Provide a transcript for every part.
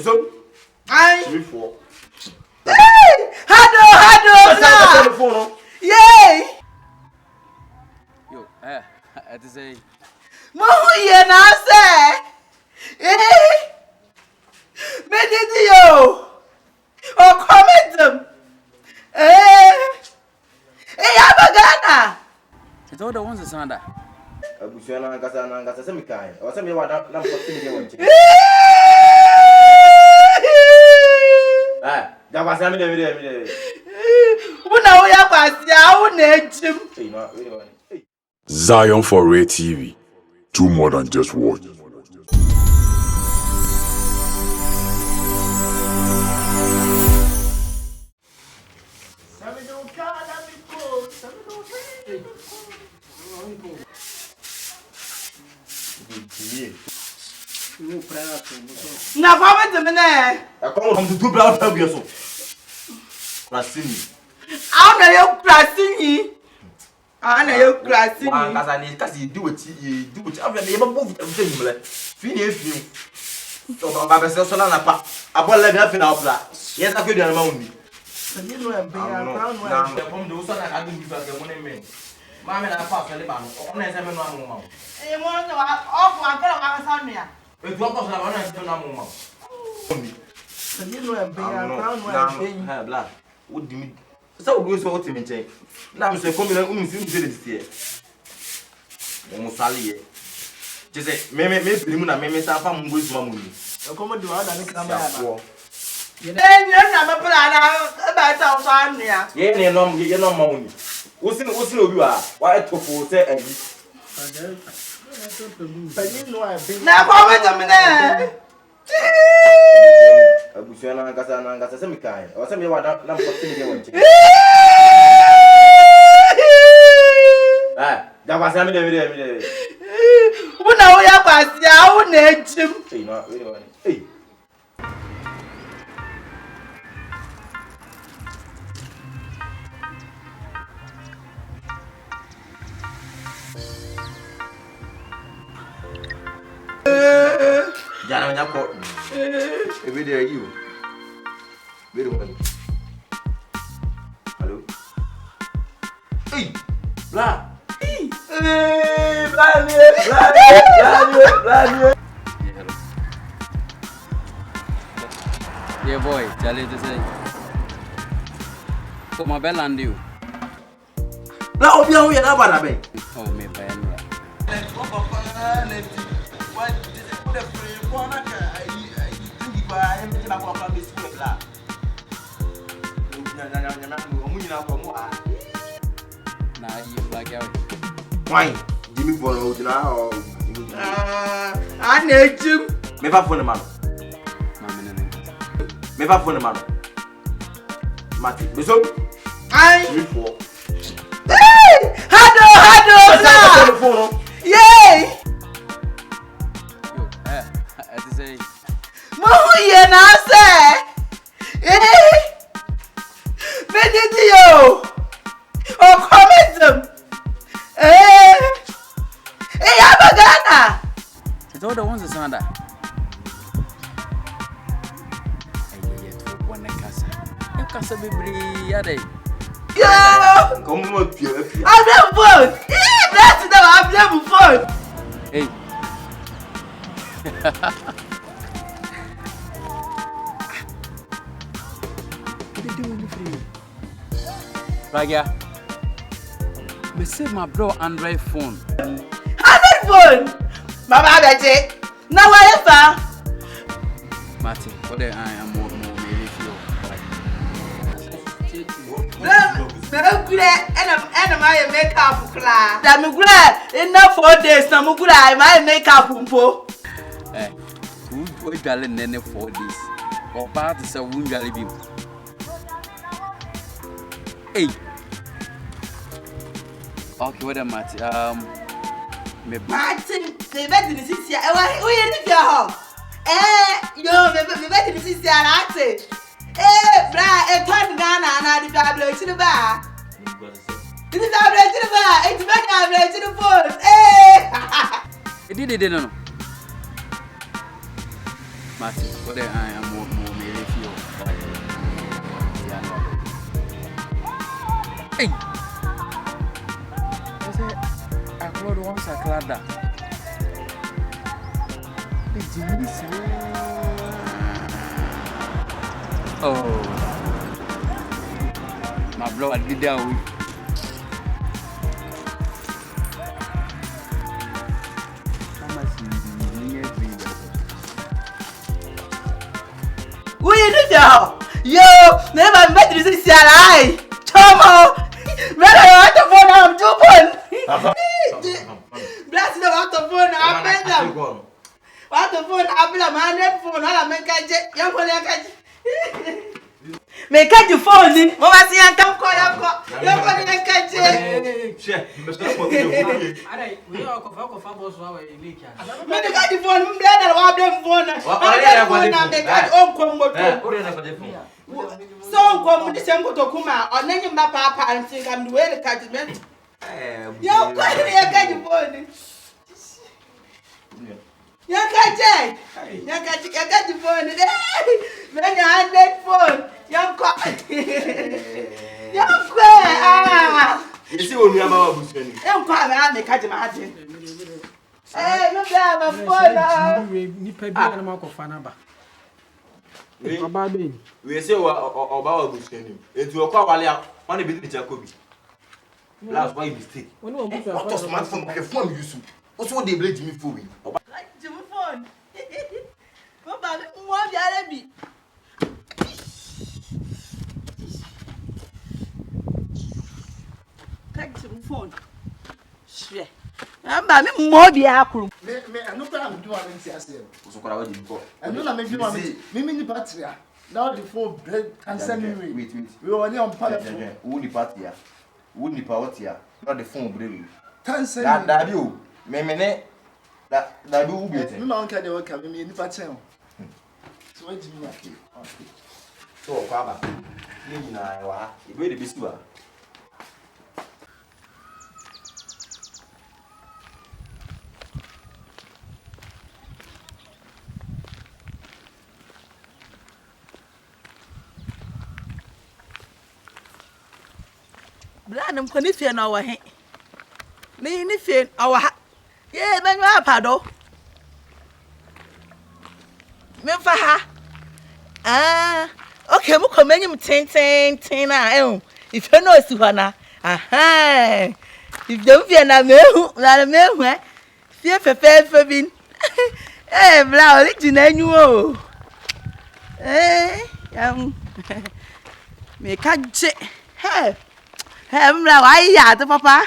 So, I 3-4. Hey! Hado! Yay! Yo, I just say. Mohuye na say. Medidio. Oh, comment them. Abagana. It's all the ones that sound that. Abusiana ngasa se mikai. O se me wa na 40 million wanchi. Jabasa mi de. Una oya kwasi a una ejim. Hey, no, wait. Zion4real TV. Do more than just watch. Na comment them na. Come to do blood Pragya so. Rasini. Ana yo krasini. Ana yo krasini. Wan kasi do it. After me move everything le. Fini. So ba be so na pa. Abola ga fina opla. Yes afi do na ma wumi. You know I'm being around when I'm from the Usa and I do the money. Mamma and I pass the Liban. Only 7 months. you want to off one kind of Samia. It was a moment. You know I'm being around when I'm being black. What do you mean? So good so to me. Now I'm saying, come in this year. Almost Sally. Just say, me, me, some with my money. Come do other camera. You never plan about Samia. Yeah, no money. What's you are? Why to say and but you know I've been now comment them there. Abusiana ngasa se mikai. O se me wa na 40 million wanchi. Jabasa mi de. Una oya kwasi a una ejim. Hey, no, wait. Hey. Jana nya ko. Every day you. Wait a minute. Hello. Hey. Blah. Hey. Blah. Yeah, boy, tell you to say. Put my bell on you. Blah, obi ahu ya na ba na be. Oh, me pen. Nah, you like out. Why? Jimmy for no now. I need you. Me va phone man. Me va phone man. Mati, me so. I 3-4. Hey! Hado! Yay! Yo, I just say. Mohuye na say. Medidio. Oh, comment them. Abagana. It's all the ones that sound that. You can't say be Yo! Come on, I'm the phone. That's the I'm the phone. Hey. What are you doing for you? Pragya, me save my bro Android phone. Android phone? Mama Betty. Now whatever. Marty, what I am more maybe feel I'm glad and I makeup class. I'm glad enough 4 days. I'm glad my makeup umpo. Eh, who darling nene 4 days? Or part is a wound jolly beam. Hey. Okay, what am I? Martin, the bed in the city. We in your home. Yo, the bed in the city. I say, bra, a ton Ghana and I did to the bar. It is our to the bar. It's back to the phone. It did it, no. Martin, what I am Hey. I said, I called once a clada. Oh, my blood did down. Yo, never met this eye. Chomo, where are the phone? I'm doing. Bless the water phone. I bet them. What the phone? I bet a man phone. I'll make a young one. Make catch your phone. Mama, see, I come call your young one and catch it. We are got the phone. Blend and wab them phone. I make that own combo. So come with the same to Kuma or name my papa and think I'm the way the catchment. You're quite a catch phone. You got the phone. When you had that phone, young cock. Young square. You see what we are about. Young cock, I make catch my hand. Hey, look at my phone. You pay a mark of Fanaba. We say about Bushenim. It will call one bit Jacobi. Last why mistake. What was my phone you see? What's what they blame me for? Like Jimmy phone. What about one Yarabi? Take Jimmy phone. Sure. I'm more the apple. I know I'm doing I know I'm patria. Now the four bread and sending me. Wait. We were only on party. Only party. Wouldn't power here. Not the phone brew. Tansen. That you. Memene. That do be it. No one can ever come in the patio. So what do you mean? So, Baba. You know, you really be sure. Blanum conifia no wa he. Ni fe awa ha. Ye benyo apado. Me fa ha. Ah, okay, mu komenyim ten na if you know si hona. Aha. If you fe na mehu, na mehu eh. Fie fefe bin. Eh, bla original nyu o. Yam. Me ka je. Hey. Why ya the papa?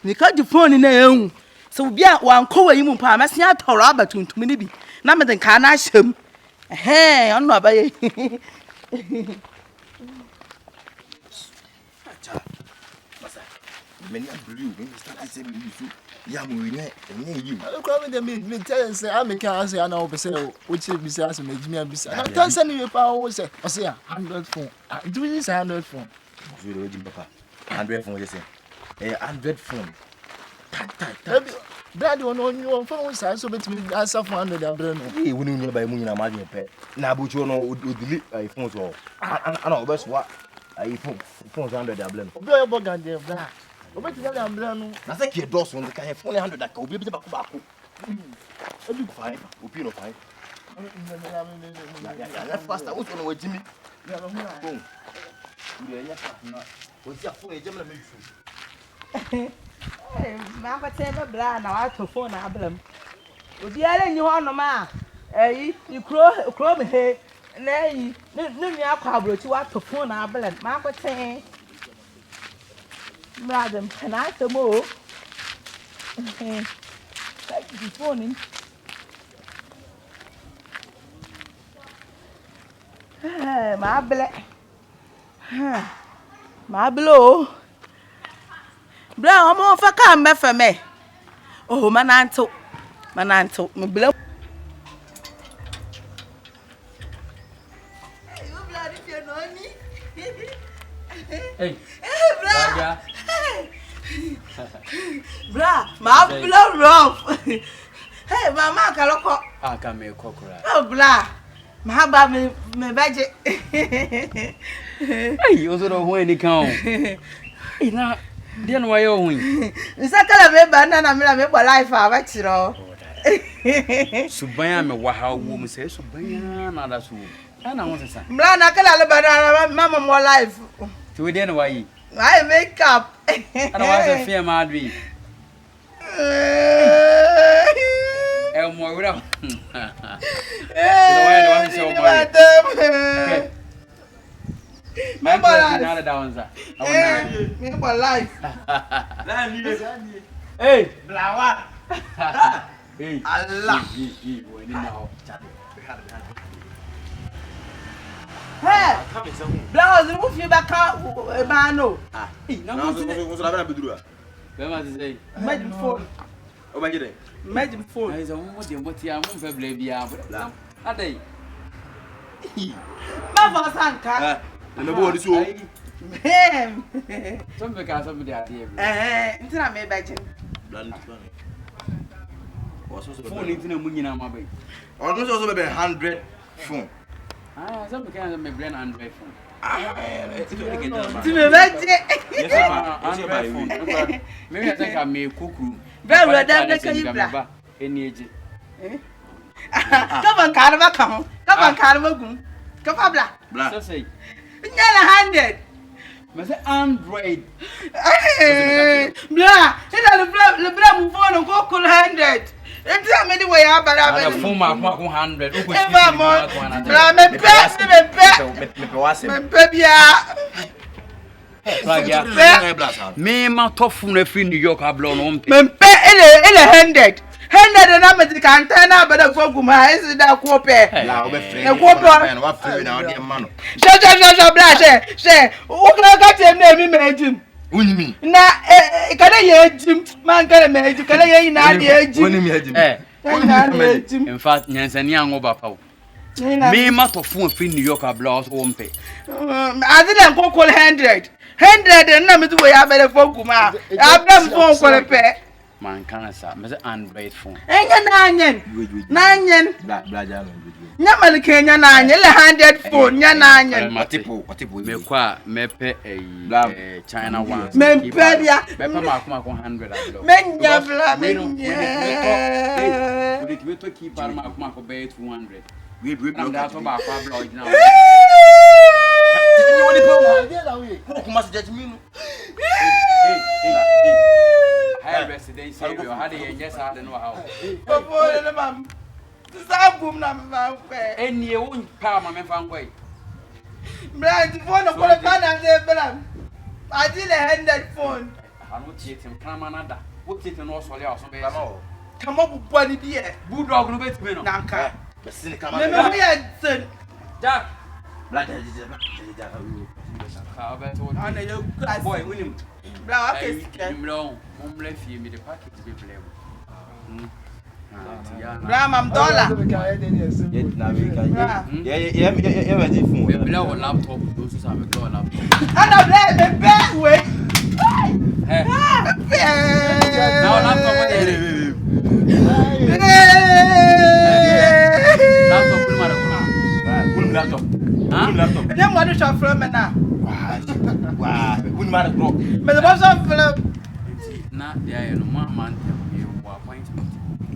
Because the phone in the so be at one cover you pa must not toraba to me be. Number than can I shim. Hey, I'm not by many blue when you start saying you. Yamu, you. I come in me tell and say, I make a say, I know, which is besides make me a beside. Don't send you a power, say, 100 phone. Do this 100 phone. Papa. 100 phone, you say. 100 phone. Daddy, on your phone, so bet me answer 400. Hey, we knew by moon and margin pet. Now, but you know, would delete a phone or I know best what I phone 100 doubling. Boy, Bogan, dear black. What you tell them? I think your doors on the can have 400 that could be back. A big 5, Upino 5. That's fast. I was on the way, Jimmy. What's your phone? Mama tell me bra na wa to phone na ablam. Obi ara nyi ho no ma. You crow me he. Na yi. No nua akwa abrochi wa to phone na ablam. Ma ko ten. Madam, can I to mo? Take the phone in. My black. My blow. Bra, I'm on for come back for me. Oh, mananto, my blow. Hey, Pragya. Bra, my blow rough. Hey, mama, kaloko. I can make cockra. Oh, bra. My ba me budget. Hey, you also don't want any count. Ina, then why you win? Nsakala me banana me life abachiro. Subaya me waha wo say subaya na da so. Ana won say. Mla na kala le banana mama more life. To then why? I make up. Ana wa say fear madri. Mo wura. My boy, not a downsa. Me for life. Hey, Blawa. Hey, Allah. When now. Hey, Blawa, you move you back out, Mano. Ah, now what's the bedroom? Where was it? Imagine phone. Oh, my God. Imagine phone. I don't want to what you are moving, baby. Are they? Mama Sanka. And the board is so. Some because of the idea. Until I made back. Phone into the moon in my bay. Almost also maybe 100 phone. Ah, some kind of my brain and phone. Maybe I think I may cook. Very damn can any age. Come on, Carva, come on, Carva. Come on, Black. So say, handed. Must Android. Blah, the brown phone and go 100. And tell me the way I have a phone mark 100. Me my top phone free New York have blown on. Men pay in a hundred. Hundred and I'm at the cantina, but a focuma is that quope. Say, who can I get your name? Imagine. Win me. Now, can I hear Jim? Man, can I make you? Can I hear Jim? In fact, Nancy young over. Me my top phone free New York have blown on pay. I didn't go call 100. 100 and number two, I have a focuma. I've done phone for a pair. Man, can I say, Mr. Android phone? Ain't nine. Black. Nyamali Kenya nine, 100 phone, nine. Me qua, me pay a China one. Men pedia, me mark 100. men yabla, we to keep our mark obey 200. We bring that about Pablo now. High residence area, how do you yes, I don't know how. And you won't power my man way. Blind phone of a man and say, I did a handed phone. I don't cheat him, come another. What's it in Australia or something? Come up with one idea. Bulldog, no better. Nanka. Jack. Black. Boy, William. Black. Me the packet to be played. I'm dollar. We blow a laptop, those who have a door laptop. And I'm glad the back way. Now, laptop, laptop. Then what is your friend now? Wow, wouldn't matter, bro. But the boss of film. Not there, no man.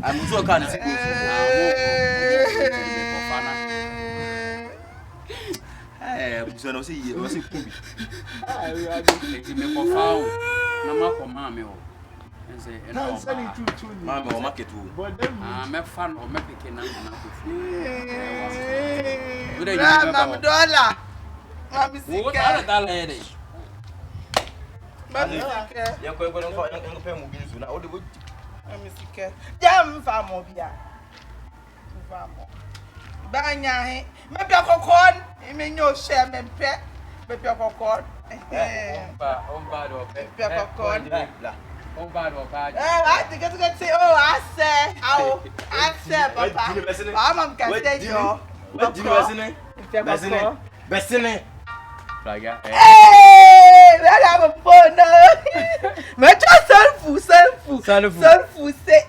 I'm so kind of see you. Mamma, market too. I'm fun or making I'm dollar. I'm sick. You're going to pay movies now. I'm sick. Damn, Famobia. Banya, maybe a corn. I mean, your share, my pet. Maybe a corn. I think it's going to say, oh, I say, Papa. I'm going to say, what do you listen? Pragya. Hey, let have a phone. Metro self-food say,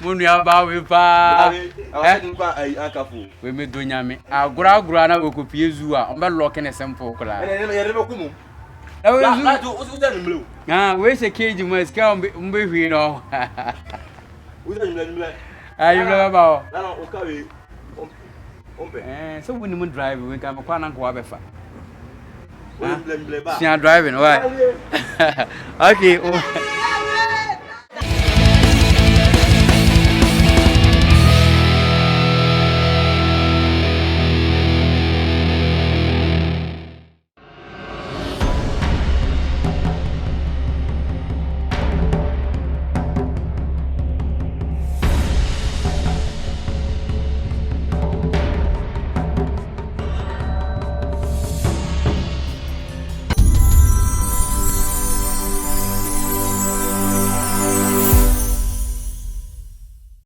Munya bawe pa. Ankafu. We me do nyame. Agura na okopie zu a on be lock ne sempo kula. We se keji mo ska mbe hwi no. Ayi bla ba. So when you drive we can kwa na kwa befa. She driving, why? Okay.